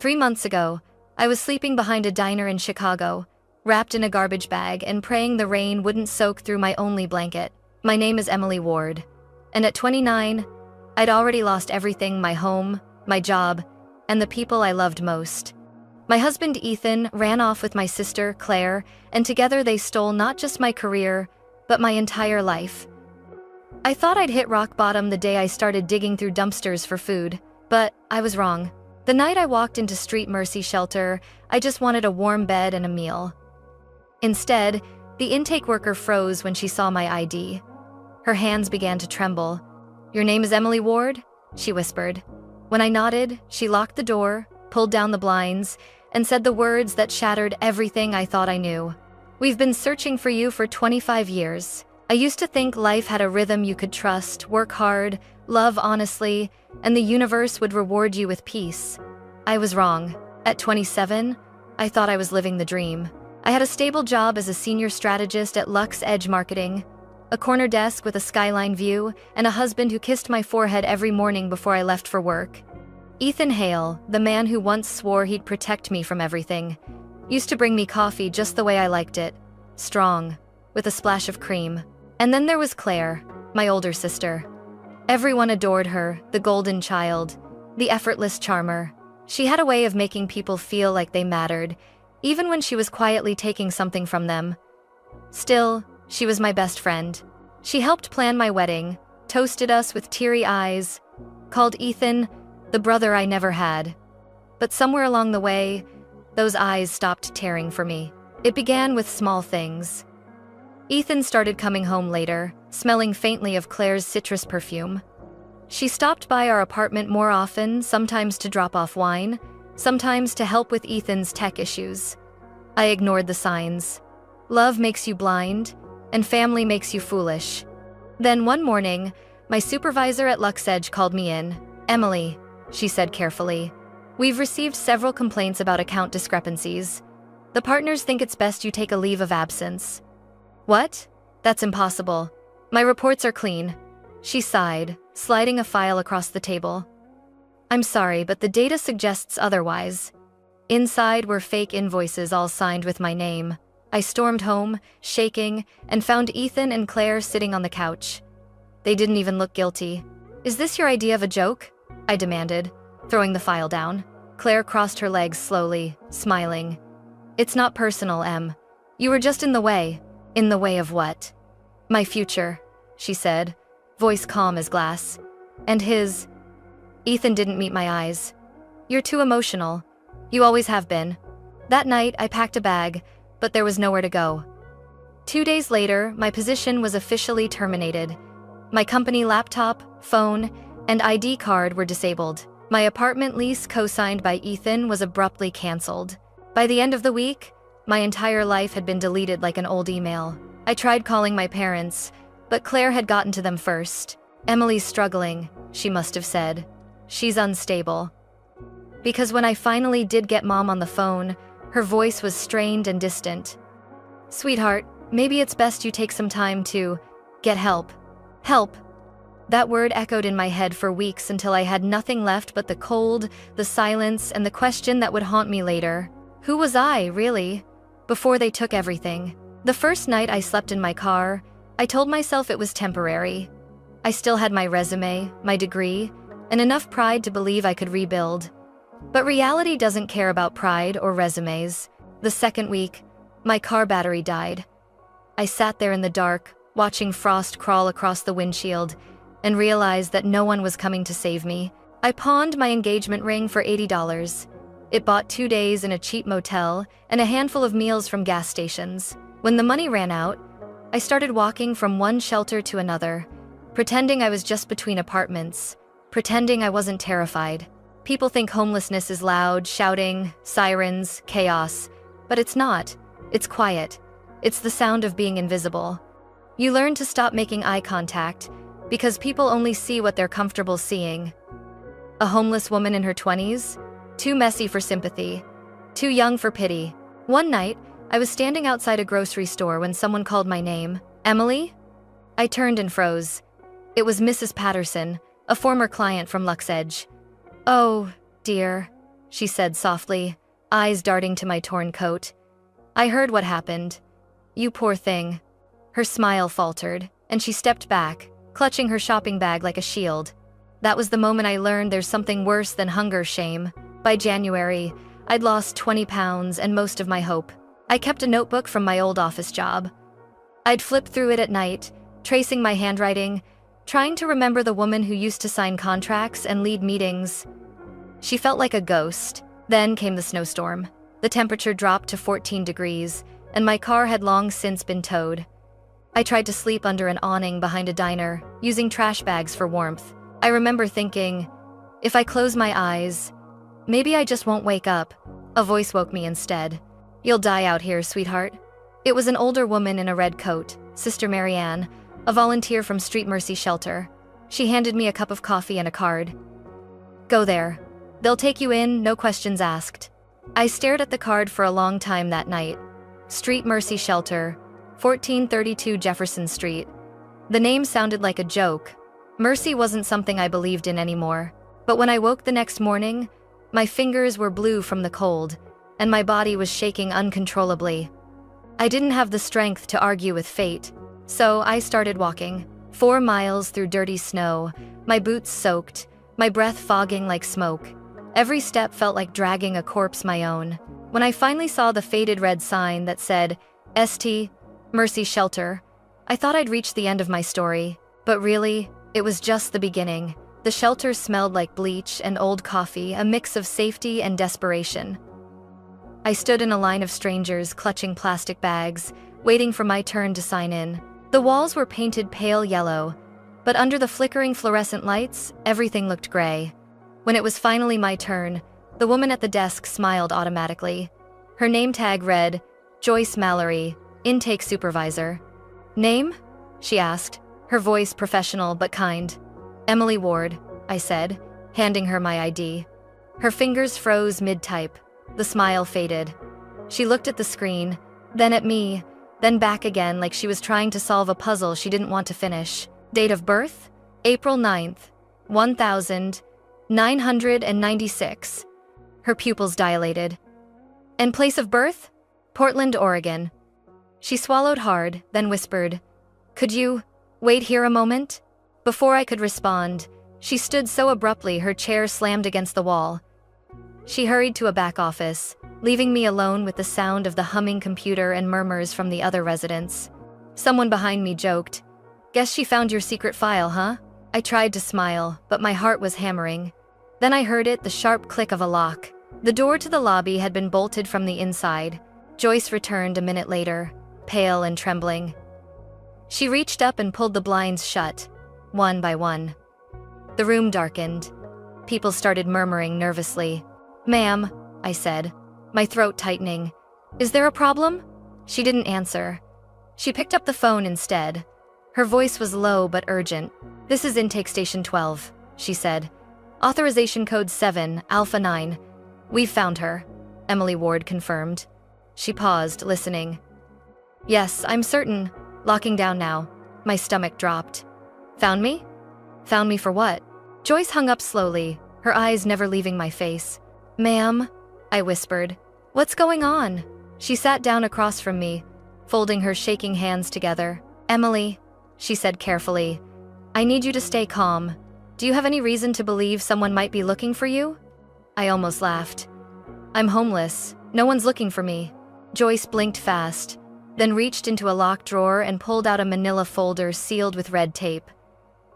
3 months ago, I was sleeping behind a diner in Chicago, wrapped in a garbage bag and praying the rain wouldn't soak through my only blanket. My name is Emily Ward, and at 29, I'd already lost everything: my home, my job, and the people I loved most. My husband Ethan ran off with my sister Claire, and together they stole not just my career, but my entire life. I thought I'd hit rock bottom the day I started digging through dumpsters for food, but I was wrong. The night I walked into Street Mercy Shelter, I just wanted a warm bed and a meal. Instead, the intake worker froze when she saw my ID. Her hands began to tremble. "Your name is Emily Ward?" she whispered. When I nodded, she locked the door, pulled down the blinds, and said the words that shattered everything I thought I knew. "We've been searching for you for 25 years. I used to think life had a rhythm you could trust, work hard, love honestly, and the universe would reward you with peace. I was wrong. At 27, I thought I was living the dream. I had a stable job as a senior strategist at Lux Edge Marketing, a corner desk with a skyline view, and a husband who kissed my forehead every morning before I left for work. Ethan Hale, the man who once swore he'd protect me from everything, used to bring me coffee just the way I liked it, strong, with a splash of cream. And then there was Claire, my older sister. Everyone adored her, the golden child, the effortless charmer. She had a way of making people feel like they mattered, even when she was quietly taking something from them. Still, she was my best friend. She helped plan my wedding, toasted us with teary eyes, called Ethan the brother I never had. But somewhere along the way, those eyes stopped tearing for me. It began with small things. Ethan started coming home later, smelling faintly of Claire's citrus perfume. She stopped by our apartment more often, sometimes to drop off wine, sometimes to help with Ethan's tech issues. I ignored the signs. Love makes you blind, and family makes you foolish. Then one morning, my supervisor at Lux Edge called me in. "Emily," she said carefully, "we've received several complaints about account discrepancies. The partners think it's best you take a leave of absence." "What? That's impossible. My reports are clean." She sighed, sliding a file across the table. "I'm sorry, but the data suggests otherwise." Inside were fake invoices all signed with my name. I stormed home, shaking, and found Ethan and Claire sitting on the couch. They didn't even look guilty. "Is this your idea of a joke?" I demanded, throwing the file down. Claire crossed her legs slowly, smiling. "It's not personal, Em. You were just in the way." "In the way of what?" "My future," she said, voice calm as glass. "And his." Ethan didn't meet my eyes. "You're too emotional. You always have been." That night, I packed a bag, but there was nowhere to go. 2 days later, my position was officially terminated. My company laptop, phone, and ID card were disabled. My apartment lease, co-signed by Ethan, was abruptly canceled. By the end of the week, my entire life had been deleted like an old email. I tried calling my parents, but Claire had gotten to them first. "Emily's struggling," she must have said. "She's unstable." Because when I finally did get Mom on the phone, her voice was strained and distant. "Sweetheart, maybe it's best you take some time to get help." Help. That word echoed in my head for weeks until I had nothing left but the cold, the silence, and the question that would haunt me later. Who was I, really, before they took everything? The first night I slept in my car, I told myself it was temporary. I still had my resume, my degree, and enough pride to believe I could rebuild. But reality doesn't care about pride or resumes. The second week, my car battery died. I sat there in the dark, watching frost crawl across the windshield, and realized that no one was coming to save me. I pawned my engagement ring for $80. It bought 2 days in a cheap motel and a handful of meals from gas stations. When the money ran out, I started walking from one shelter to another, pretending I was just between apartments, pretending I wasn't terrified. People think homelessness is loud, shouting, sirens, chaos, but it's not. It's quiet. It's the sound of being invisible. You learn to stop making eye contact, because people only see what they're comfortable seeing. A homeless woman in her 20s? Too messy for sympathy. Too young for pity. One night, I was standing outside a grocery store when someone called my name. "Emily?" I turned and froze. It was Mrs. Patterson, a former client from Lux Edge. "Oh, dear," she said softly, eyes darting to my torn coat. I heard what happened. You poor thing. Her smile faltered, and she stepped back, clutching her shopping bag like a shield. That was the moment I learned there's something worse than hunger shame. By January, I'd lost 20 pounds and most of my hope. I kept a notebook from my old office job. I'd flip through it at night, tracing my handwriting, trying to remember the woman who used to sign contracts and lead meetings. She felt like a ghost. Then came the snowstorm. The temperature dropped to 14 degrees, and my car had long since been towed. I tried to sleep under an awning behind a diner, using trash bags for warmth. I remember thinking, if I close my eyes, maybe I just won't wake up. A voice woke me instead. You'll die out here, sweetheart. It was an older woman in a red coat, Sister Marianne, a volunteer from Street Mercy Shelter. She handed me a cup of coffee and a card. Go there. They'll take you in, no questions asked. I stared at the card for a long time that night. Street Mercy Shelter, 1432 Jefferson Street. The name sounded like a joke. Mercy wasn't something I believed in anymore. But when I woke the next morning, my fingers were blue from the cold, and my body was shaking uncontrollably. I didn't have the strength to argue with fate, so I started walking. 4 miles through dirty snow, my boots soaked, my breath fogging like smoke. Every step felt like dragging a corpse my own. When I finally saw the faded red sign that said, St. Mercy Shelter, I thought I'd reached the end of my story. But really, it was just the beginning. The shelter smelled like bleach and old coffee, a mix of safety and desperation. I stood in a line of strangers clutching plastic bags, waiting for my turn to sign in. The walls were painted pale yellow, but under the flickering fluorescent lights, everything looked gray. When it was finally my turn, the woman at the desk smiled automatically. Her name tag read, Joyce Mallory, Intake Supervisor. Name? She asked, her voice professional but kind. Emily Ward, I said, handing her my ID. Her fingers froze mid-type. The smile faded. She looked at the screen, then at me, then back again like she was trying to solve a puzzle she didn't want to finish. Date of birth? April 9th, 1996. Her pupils dilated. And place of birth? Portland, Oregon. She swallowed hard, then whispered, Could you wait here a moment? Before I could respond, she stood so abruptly her chair slammed against the wall. She hurried to a back office, leaving me alone with the sound of the humming computer and murmurs from the other residents. Someone behind me joked, Guess she found your secret file, huh? I tried to smile, but my heart was hammering. Then I heard the sharp click of a lock. The door to the lobby had been bolted from the inside. Joyce returned a minute later, pale and trembling. She reached up and pulled the blinds shut, one by one. The room darkened. People started murmuring nervously. Ma'am, I said, my throat tightening. Is there a problem? She didn't answer. She picked up the phone instead. Her voice was low but urgent. This is Intake Station 12, she said. Authorization code 7, Alpha 9. We've found her, Emily Ward confirmed. She paused, listening. Yes, I'm certain. Locking down now. My stomach dropped. Found me? Found me for what? Joyce hung up slowly, her eyes never leaving my face. Ma'am, I whispered. What's going on? She sat down across from me, folding her shaking hands together. Emily, she said carefully, I need you to stay calm. Do you have any reason to believe someone might be looking for you? I almost laughed. I'm homeless. No one's looking for me. Joyce blinked fast, then reached into a locked drawer and pulled out a manila folder sealed with red tape.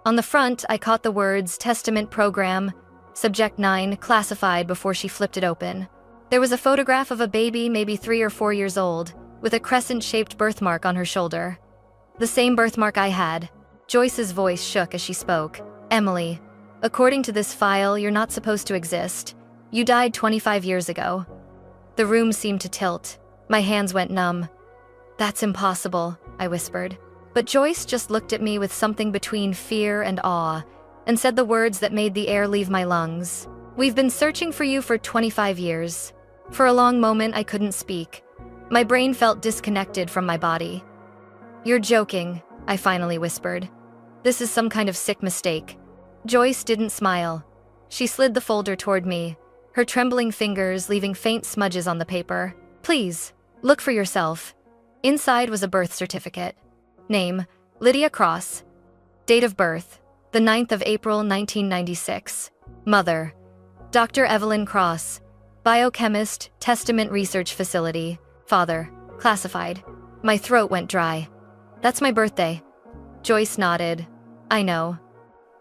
On the front, I caught the words Testament Program, Subject 9, classified before she flipped it open. There was a photograph of a baby maybe 3 or 4 years old, with a crescent-shaped birthmark on her shoulder. The same birthmark I had. Joyce's voice shook as she spoke. Emily, according to this file, you're not supposed to exist. You died 25 years ago. The room seemed to tilt. My hands went numb. That's impossible, I whispered. But Joyce just looked at me with something between fear and awe, and said the words that made the air leave my lungs. We've been searching for you for 25 years. For a long moment, I couldn't speak. My brain felt disconnected from my body. You're joking, I finally whispered. This is some kind of sick mistake. Joyce didn't smile. She slid the folder toward me, her trembling fingers leaving faint smudges on the paper. "Please, look for yourself." Inside was a birth certificate. Name, Lydia Cross. Date of birth, the 9th of April 1996. Mother, Dr. Evelyn Cross. Biochemist, Testament Research Facility. Father, classified. My throat went dry. "That's my birthday." Joyce nodded. "I know."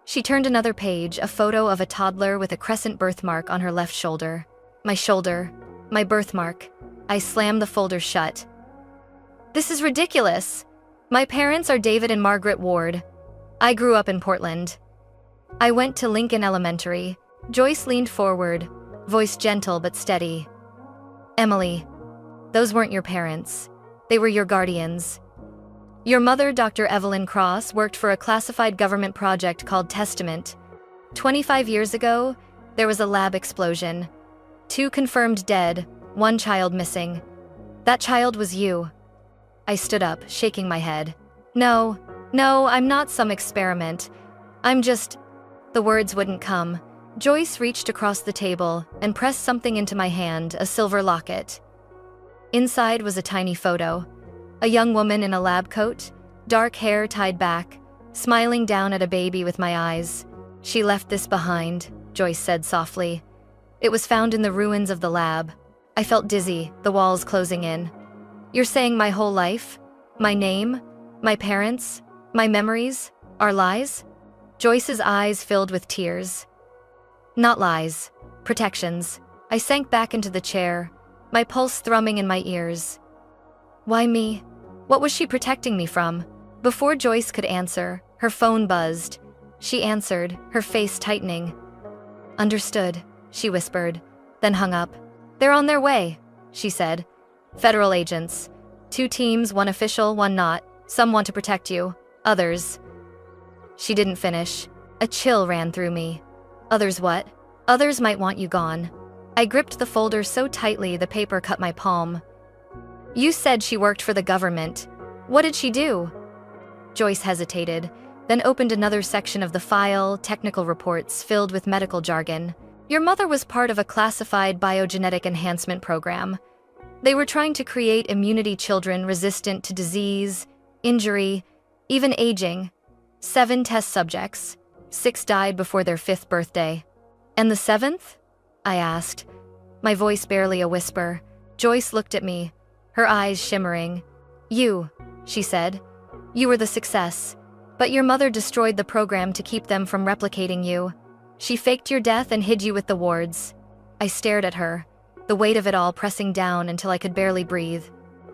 She turned another page, a photo of a toddler with a crescent birthmark on her left shoulder. My shoulder, my birthmark. I slammed the folder shut. "This is ridiculous. My parents are David and Margaret Ward. I grew up in Portland. I went to Lincoln Elementary." Joyce leaned forward, voice gentle but steady. "Emily, those weren't your parents. They were your guardians. Your mother, Dr. Evelyn Cross, worked for a classified government project called Testament. 25 years ago, there was a lab explosion. 2 confirmed dead, 1 child missing. That child was you." I stood up, shaking my head. No, I'm not some experiment. I'm just..." The words wouldn't come. Joyce reached across the table and pressed something into my hand, a silver locket. Inside was a tiny photo. A young woman in a lab coat, dark hair tied back, smiling down at a baby with my eyes. "She left this behind," Joyce said softly. "It was found in the ruins of the lab." I felt dizzy, the walls closing in. "You're saying my whole life? My name? My parents? My memories? Are lies?" Joyce's eyes filled with tears. "Not lies. Protections." I sank back into the chair, my pulse thrumming in my ears. "Why me? What was she protecting me from?" Before Joyce could answer, her phone buzzed. She answered, her face tightening. "Understood," she whispered, then hung up. "They're on their way," she said. "Federal agents. 2 teams, 1 official, 1 not. Some want to protect you. Others..." She didn't finish. A chill ran through me. "Others what?" "Others might want you gone." I gripped the folder so tightly the paper cut my palm. "You said she worked for the government. What did she do?" Joyce hesitated, then opened another section of the file, technical reports filled with medical jargon. "Your mother was part of a classified biogenetic enhancement program. They were trying to create immunity children resistant to disease, injury, even aging. 7 test subjects. 6 died before their 5th birthday." "And the 7th?" I asked, my voice barely a whisper. Joyce looked at me, her eyes shimmering. "You," she said. "You were the success. But your mother destroyed the program to keep them from replicating you. She faked your death and hid you with the wards." I stared at her, the weight of it all pressing down until I could barely breathe.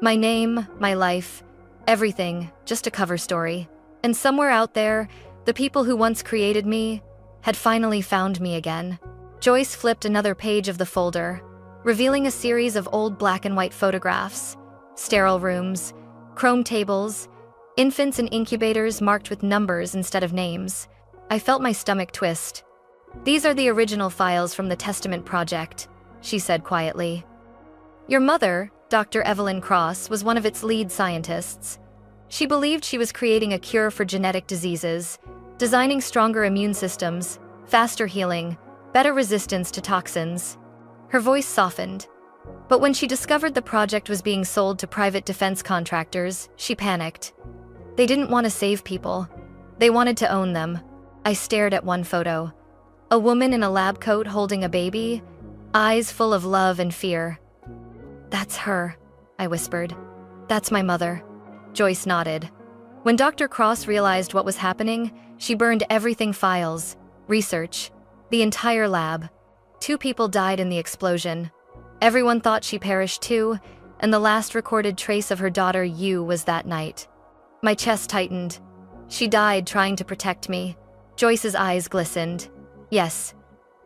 My name, my life, everything, just a cover story. And somewhere out there, the people who once created me had finally found me again. Joyce flipped another page of the folder, revealing a series of old black and white photographs, sterile rooms, chrome tables, infants in incubators marked with numbers instead of names. I felt my stomach twist. "These are the original files from the Testament Project," she said quietly. "Your mother, Dr. Evelyn Cross, was one of its lead scientists. She believed she was creating a cure for genetic diseases, designing stronger immune systems, faster healing, better resistance to toxins." Her voice softened. "But when she discovered the project was being sold to private defense contractors, she panicked. They didn't want to save people. They wanted to own them." I stared at one photo. A woman in a lab coat holding a baby, eyes full of love and fear. "That's her," I whispered. "That's my mother." Joyce nodded. When Dr. Cross realized what was happening, she burned everything: files, research, the entire lab. 2 people died in the explosion. Everyone thought she perished too, and the last recorded trace of her daughter, you, was that night. My chest tightened. "She died trying to protect me." Joyce's eyes glistened. "Yes.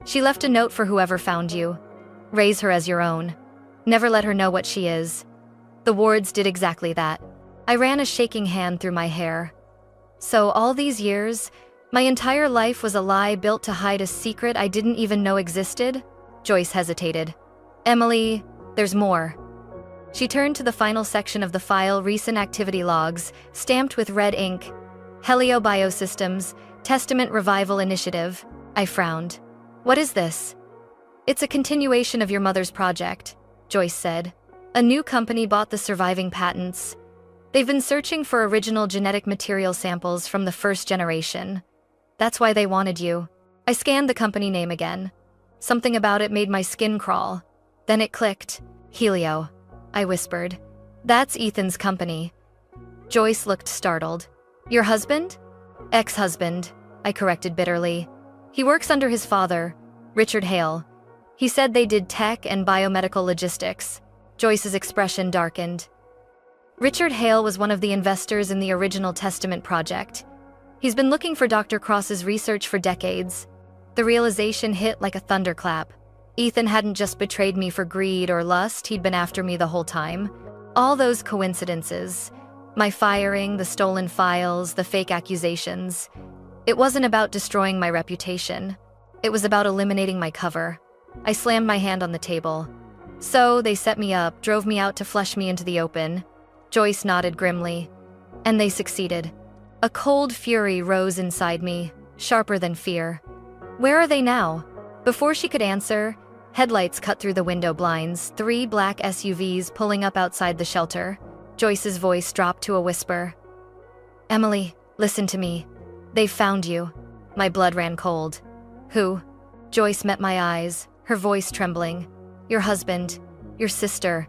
She left a note for whoever found you. Raise her as your own. Never let her know what she is." The wards did exactly that. I ran a shaking hand through my hair. "So all these years, my entire life was a lie built to hide a secret I didn't even know existed?" Joyce hesitated. "Emily, there's more." She turned to the final section of the file, recent activity logs, stamped with red ink. "Helio Biosystems, Testament Revival Initiative." I frowned. "What is this?" It's a continuation of your mother's project, Joyce said. A new company bought the surviving patents. They've been searching for original genetic material samples from the first generation. That's why they wanted you. I scanned the company name again. Something about it made my skin crawl. Then it clicked. Helio, I whispered. That's Ethan's company. Joyce looked startled. Your husband? Ex-husband, I corrected bitterly. He works under his father, Richard Hale. He said they did tech and biomedical logistics. Joyce's expression darkened. Richard Hale was one of the investors in the original Testament project. He's been looking for Dr. Cross's research for decades. The realization hit like a thunderclap. Ethan hadn't just betrayed me for greed or lust, he'd been after me the whole time. All those coincidences. My firing, the stolen files, the fake accusations. It wasn't about destroying my reputation. It was about eliminating my cover. I slammed my hand on the table. So, they set me up, drove me out to flush me into the open. Joyce nodded grimly. And they succeeded. A cold fury rose inside me, sharper than fear. Where are they now? Before she could answer, headlights cut through the window blinds, 3 black SUVs pulling up outside the shelter. Joyce's voice dropped to a whisper. Emily, listen to me. They've found you. My blood ran cold. Who? Joyce met my eyes, her voice trembling. Your husband, your sister,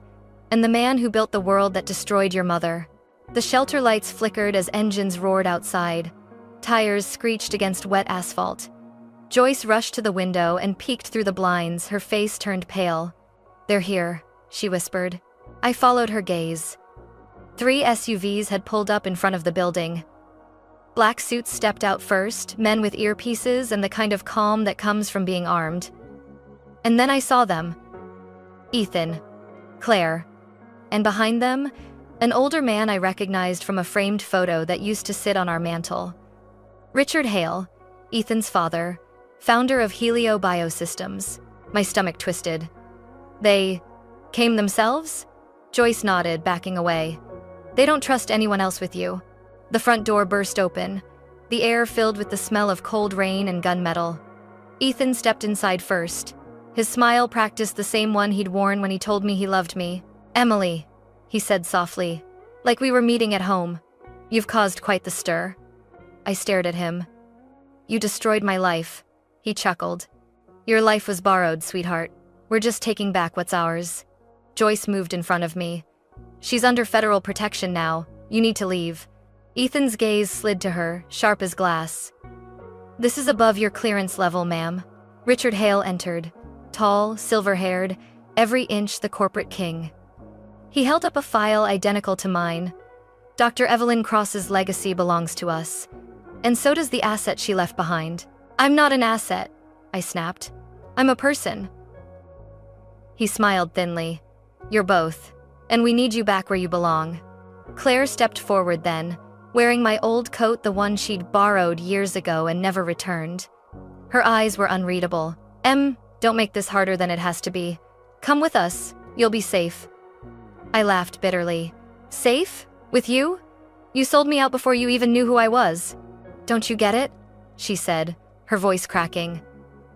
and the man who built the world that destroyed your mother. The shelter lights flickered as engines roared outside. Tires screeched against wet asphalt. Joyce rushed to the window and peeked through the blinds, her face turned pale. They're here, she whispered. I followed her gaze. 3 SUVs had pulled up in front of the building. Black suits stepped out first, men with earpieces and the kind of calm that comes from being armed. And then I saw them. Ethan, Claire, and behind them, an older man I recognized from a framed photo that used to sit on our mantle. Richard Hale, Ethan's father, founder of Helio Biosystems. My stomach twisted. They came themselves? Joyce nodded, backing away. They don't trust anyone else with you. The front door burst open, the air filled with the smell of cold rain and gunmetal. Ethan stepped inside first. His smile practiced the same one he'd worn when he told me he loved me. Emily, he said softly, like we were meeting at home. You've caused quite the stir. I stared at him. You destroyed my life, he chuckled. Your life was borrowed, sweetheart. We're just taking back what's ours. Joyce moved in front of me. She's under federal protection now. You need to leave. Ethan's gaze slid to her, sharp as glass. This is above your clearance level, ma'am. Richard Hale entered. Tall, silver-haired, every inch the corporate king. He held up a file identical to mine. Dr. Evelyn Cross's legacy belongs to us. And so does the asset she left behind. I'm not an asset, I snapped. I'm a person. He smiled thinly. You're both. And we need you back where you belong. Claire stepped forward then, wearing my old coat, the one she'd borrowed years ago and never returned. Her eyes were unreadable. Don't make this harder than it has to be. Come with us. You'll be safe. I laughed bitterly. Safe? With you? You sold me out before you even knew who I was. Don't you get it? She said, her voice cracking.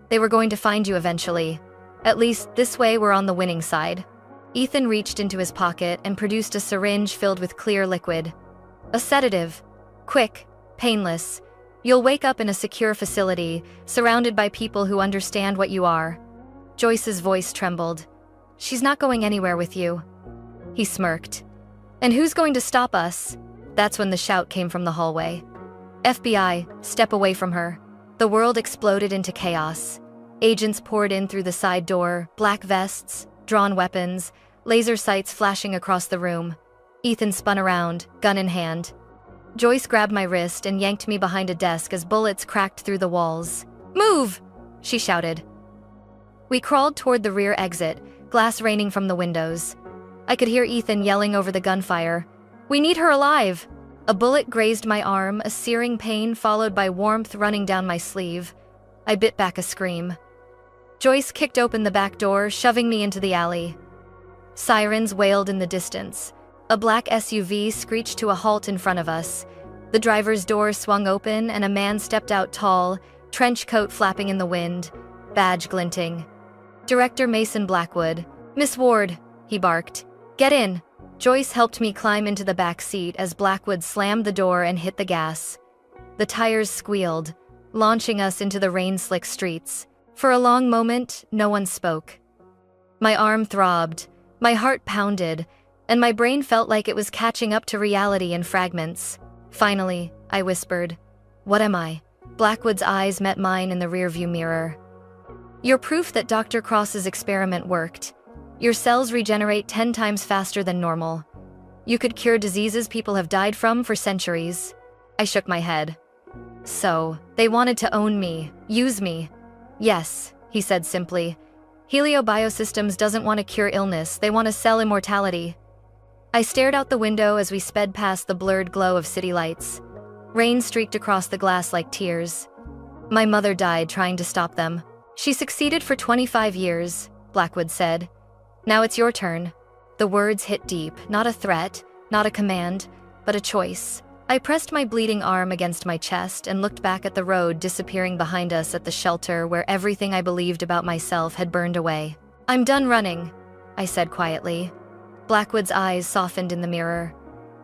They were going to find you eventually. At least this way we're on the winning side. Ethan reached into his pocket and produced a syringe filled with clear liquid. A sedative. Quick, painless. You'll wake up in a secure facility, surrounded by people who understand what you are. Joyce's voice trembled. She's not going anywhere with you. He smirked. And who's going to stop us? That's when the shout came from the hallway. FBI, step away from her. The world exploded into chaos. Agents poured in through the side door, black vests, drawn weapons, laser sights flashing across the room. Ethan spun around, gun in hand. Joyce grabbed my wrist and yanked me behind a desk as bullets cracked through the walls. Move! She shouted. We crawled toward the rear exit, glass raining from the windows. I could hear Ethan yelling over the gunfire. We need her alive! A bullet grazed my arm, a searing pain followed by warmth running down my sleeve. I bit back a scream. Joyce kicked open the back door, shoving me into the alley. Sirens wailed in the distance. A black SUV screeched to a halt in front of us. The driver's door swung open and a man stepped out tall, trench coat flapping in the wind, badge glinting. Director Mason Blackwood. Miss Ward, he barked. Get in. Joyce helped me climb into the back seat as Blackwood slammed the door and hit the gas. The tires squealed, launching us into the rain-slick streets. For a long moment, no one spoke. My arm throbbed, my heart pounded, and my brain felt like it was catching up to reality in fragments. Finally, I whispered, "What am I?" Blackwood's eyes met mine in the rearview mirror. "You're proof that Dr. Cross's experiment worked. Your cells regenerate 10 times faster than normal. You could cure diseases people have died from for centuries." I shook my head. "So, they wanted to own me, use me." "Yes," he said simply. "Helio Biosystems doesn't want to cure illness, they want to sell immortality." I stared out the window as we sped past the blurred glow of city lights. Rain streaked across the glass like tears. "My mother died trying to stop them. She succeeded for 25 years, Blackwood said. "Now it's your turn." The words hit deep, not a threat, not a command, but a choice. I pressed my bleeding arm against my chest and looked back at the road disappearing behind us at the shelter where everything I believed about myself had burned away. "I'm done running," I said quietly. Blackwood's eyes softened in the mirror.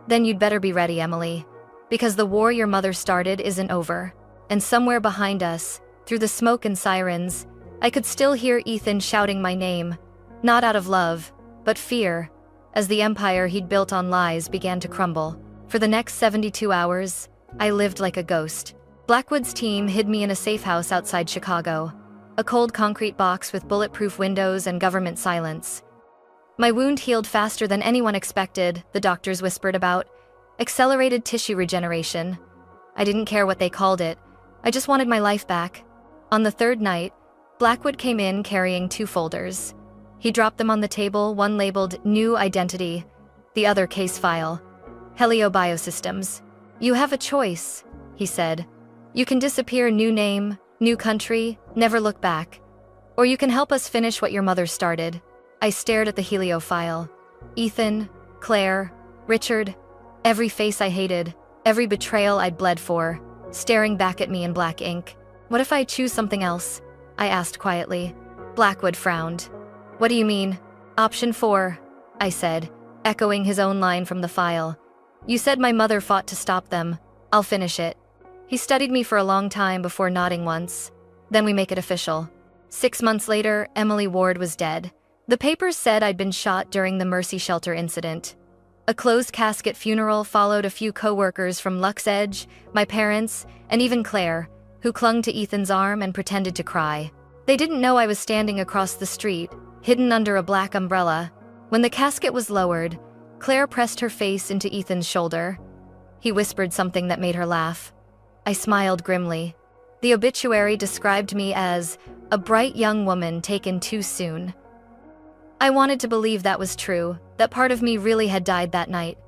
"Then you'd better be ready, Emily, because the war your mother started isn't over." And somewhere behind us, through the smoke and sirens, I could still hear Ethan shouting my name, not out of love, but fear, as the empire he'd built on lies began to crumble. For the next 72 hours, I lived like a ghost. Blackwood's team hid me in a safe house outside Chicago, a cold concrete box with bulletproof windows and government silence. My wound healed faster than anyone expected, the doctors whispered about. Accelerated tissue regeneration. I didn't care what they called it. I just wanted my life back. On the third night, Blackwood came in carrying 2 folders. He dropped them on the table, one labeled New Identity, the other Case File. "Helio Biosystems. You have a choice," he said. "You can disappear, new name, new country, never look back. Or you can help us finish what your mother started." I stared at the Helio file. Ethan, Claire, Richard, every face I hated, every betrayal I'd bled for, staring back at me in black ink. "What if I choose something else?" I asked quietly. Blackwood frowned. "What do you mean?" "Option 4, I said, echoing his own line from the file. "You said my mother fought to stop them. I'll finish it." He studied me for a long time before nodding once. "Then we make it official." 6 months later, Emily Ward was dead. The papers said I'd been shot during the Mercy Shelter incident. A closed casket funeral followed a few co-workers from Lux Edge, my parents, and even Claire, who clung to Ethan's arm and pretended to cry. They didn't know I was standing across the street, hidden under a black umbrella. When the casket was lowered, Claire pressed her face into Ethan's shoulder. He whispered something that made her laugh. I smiled grimly. The obituary described me as a bright young woman taken too soon. I wanted to believe that was true, that part of me really had died that night,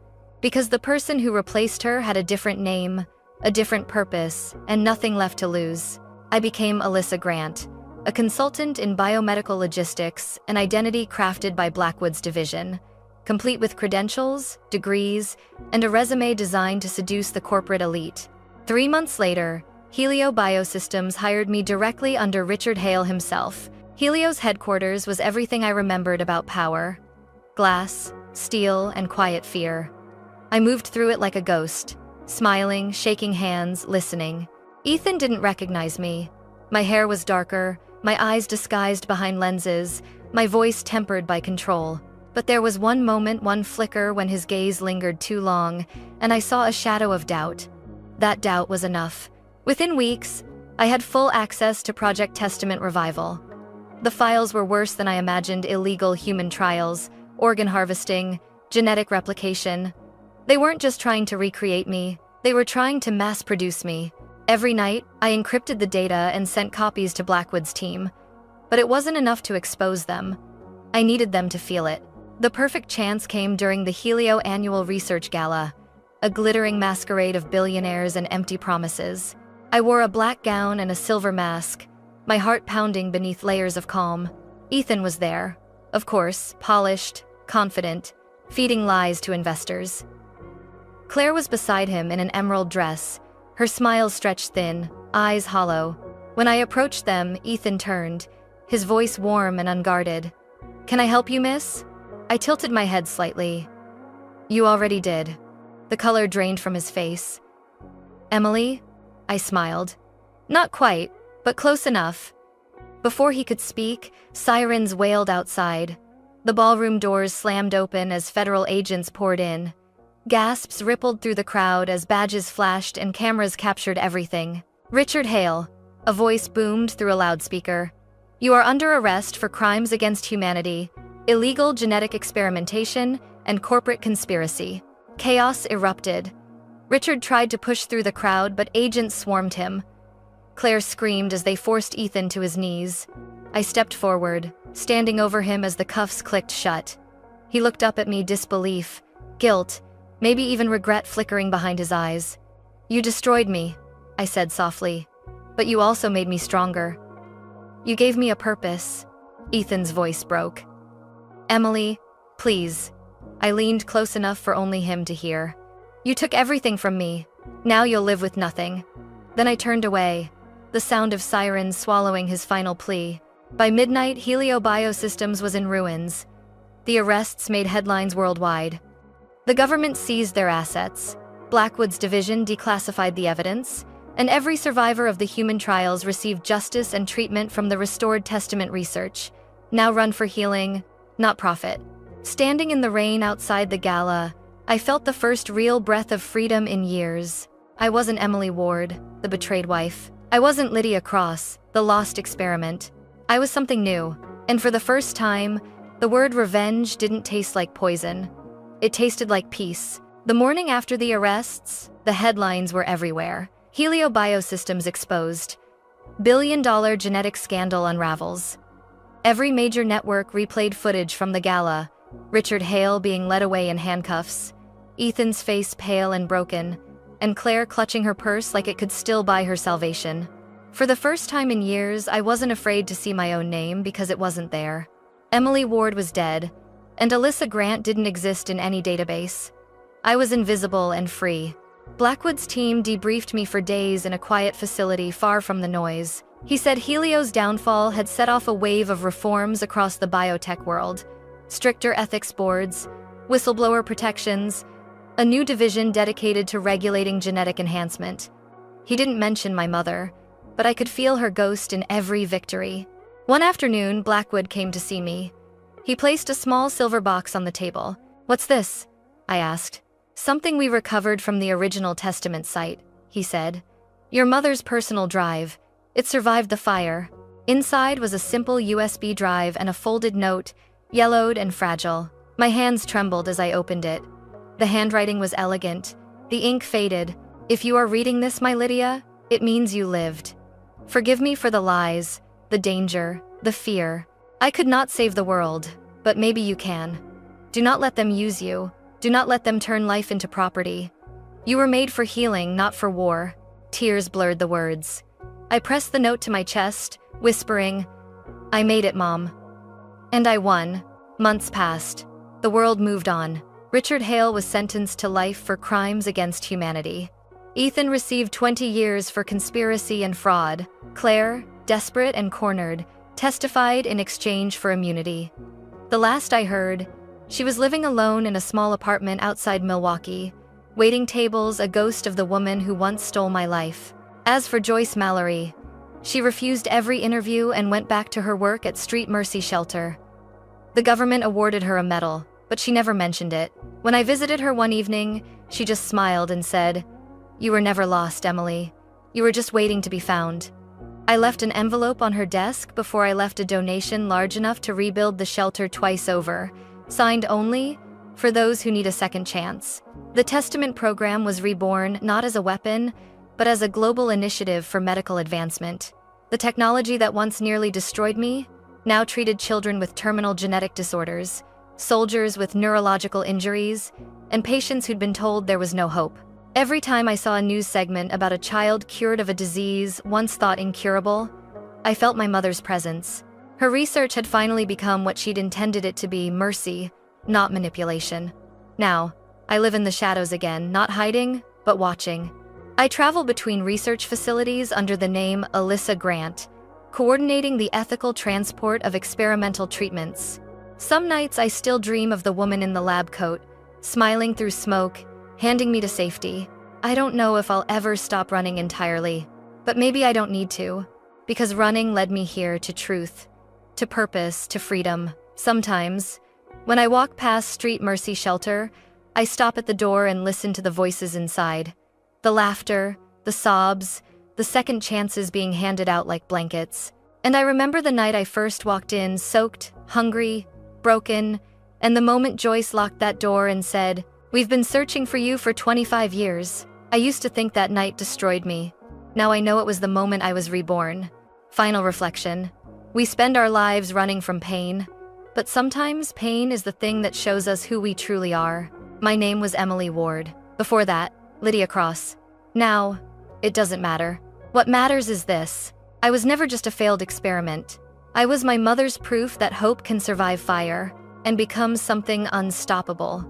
because the person who replaced her had a different name, a different purpose, and nothing left to lose. I became Alyssa Grant, a consultant in biomedical logistics, an identity crafted by Blackwood's division, complete with credentials, degrees, and a resume designed to seduce the corporate elite. 3 months later, Helio Biosystems hired me directly under Richard Hale himself. Helio's headquarters was everything I remembered about power: glass, steel, and quiet fear. I moved through it like a ghost, smiling, shaking hands, listening. Ethan didn't recognize me. My hair was darker, my eyes disguised behind lenses, my voice tempered by control. But there was one moment, one flicker when his gaze lingered too long, and I saw a shadow of doubt. That doubt was enough. Within weeks, I had full access to Project Testament Revival. The files were worse than I imagined: illegal human trials, organ harvesting, genetic replication. They weren't just trying to recreate me, they were trying to mass-produce me. Every night, I encrypted the data and sent copies to Blackwood's team. But it wasn't enough to expose them. I needed them to feel it. The perfect chance came during the Helio Annual Research Gala, a glittering masquerade of billionaires and empty promises. I wore a black gown and a silver mask, my heart pounding beneath layers of calm. Ethan was there, of course, polished, confident, feeding lies to investors. Claire was beside him in an emerald dress, her smile stretched thin, eyes hollow. When I approached them, Ethan turned, his voice warm and unguarded. "Can I help you, miss?" I tilted my head slightly. "You already did." The color drained from his face. "Emily?" I smiled. "Not quite, but close enough." Before he could speak, sirens wailed outside. The ballroom doors slammed open as federal agents poured in. Gasps rippled through the crowd as badges flashed and cameras captured everything. "Richard Hale," a voice boomed through a loudspeaker. "You are under arrest for crimes against humanity, illegal genetic experimentation, and corporate conspiracy." Chaos erupted. Richard tried to push through the crowd, but agents swarmed him. Claire screamed as they forced Ethan to his knees. I stepped forward, standing over him as the cuffs clicked shut. He looked up at me, disbelief, guilt, maybe even regret flickering behind his eyes. "You destroyed me," I said softly, "but you also made me stronger. You gave me a purpose." Ethan's voice broke. "Emily, please." I leaned close enough for only him to hear. "You took everything from me. Now you'll live with nothing." Then I turned away, the sound of sirens swallowing his final plea. By midnight, Helio Biosystems was in ruins. The arrests made headlines worldwide. The government seized their assets. Blackwood's division declassified the evidence, and every survivor of the human trials received justice and treatment from the restored testament research, now run for healing, not profit. Standing in the rain outside the gala, I felt the first real breath of freedom in years. I wasn't Emily Ward, the betrayed wife. I wasn't Lydia Cross, the lost experiment. I was something new, and for the first time, the word revenge didn't taste like poison. It tasted like peace. The morning after the arrests, the headlines were everywhere. Helio Biosystems exposed. Billion-dollar genetic scandal unravels. Every major network replayed footage from the gala, Richard Hale being led away in handcuffs, Ethan's face pale and broken, and Claire clutching her purse like it could still buy her salvation. For the first time in years, I wasn't afraid to see my own name because it wasn't there. Emily Ward was dead, and Alyssa Grant didn't exist in any database. I was invisible and free. Blackwood's team debriefed me for days in a quiet facility far from the noise. He said Helio's downfall had set off a wave of reforms across the biotech world. Stricter ethics boards, whistleblower protections, a new division dedicated to regulating genetic enhancement. He didn't mention my mother, but I could feel her ghost in every victory. One afternoon, Blackwood came to see me. He placed a small silver box on the table. "What's this?" I asked. "Something we recovered from the original testament site," he said. "Your mother's personal drive. It survived the fire." Inside was a simple USB drive and a folded note, yellowed and fragile. My hands trembled as I opened it. The handwriting was elegant. The ink faded. "If you are reading this, my Lydia, it means you lived. Forgive me for the lies, the danger, the fear. I could not save the world, but maybe you can. Do not let them use you. Do not let them turn life into property. You were made for healing, not for war." Tears blurred the words. I pressed the note to my chest, whispering, "I made it, Mom." And I won. Months passed. The world moved on. Richard Hale was sentenced to life for crimes against humanity. Ethan received 20 years for conspiracy and fraud. Claire, desperate and cornered, testified in exchange for immunity. The last I heard, she was living alone in a small apartment outside Milwaukee, waiting tables, a ghost of the woman who once stole my life. As for Joyce Mallory, she refused every interview and went back to her work at Street Mercy Shelter. The government awarded her a medal, but she never mentioned it. When I visited her one evening, she just smiled and said, "You were never lost, Emily. You were just waiting to be found." I left an envelope on her desk before I left a donation large enough to rebuild the shelter twice over, signed only, "For those who need a second chance." The Testament program was reborn not as a weapon, but as a global initiative for medical advancement. The technology that once nearly destroyed me now treated children with terminal genetic disorders, soldiers with neurological injuries, and patients who'd been told there was no hope. Every time I saw a news segment about a child cured of a disease once thought incurable, I felt my mother's presence. Her research had finally become what she'd intended it to be: mercy, not manipulation. Now, I live in the shadows again, not hiding, but watching. I travel between research facilities under the name Alyssa Grant, coordinating the ethical transport of experimental treatments. Some nights I still dream of the woman in the lab coat, smiling through smoke, handing me to safety. I don't know if I'll ever stop running entirely, but maybe I don't need to, because running led me here to truth, to purpose, to freedom. Sometimes, when I walk past Street Mercy Shelter, I stop at the door and listen to the voices inside. The laughter, the sobs, the second chances being handed out like blankets. And I remember the night I first walked in, soaked, hungry, broken, and the moment Joyce locked that door and said, "We've been searching for you for 25 years. I used to think that night destroyed me. Now I know it was the moment I was reborn. Final reflection. We spend our lives running from pain, but sometimes pain is the thing that shows us who we truly are. My name was Emily Ward. Before that, Lydia Cross. Now, it doesn't matter. What matters is this. I was never just a failed experiment. I was my mother's proof that hope can survive fire and become something unstoppable.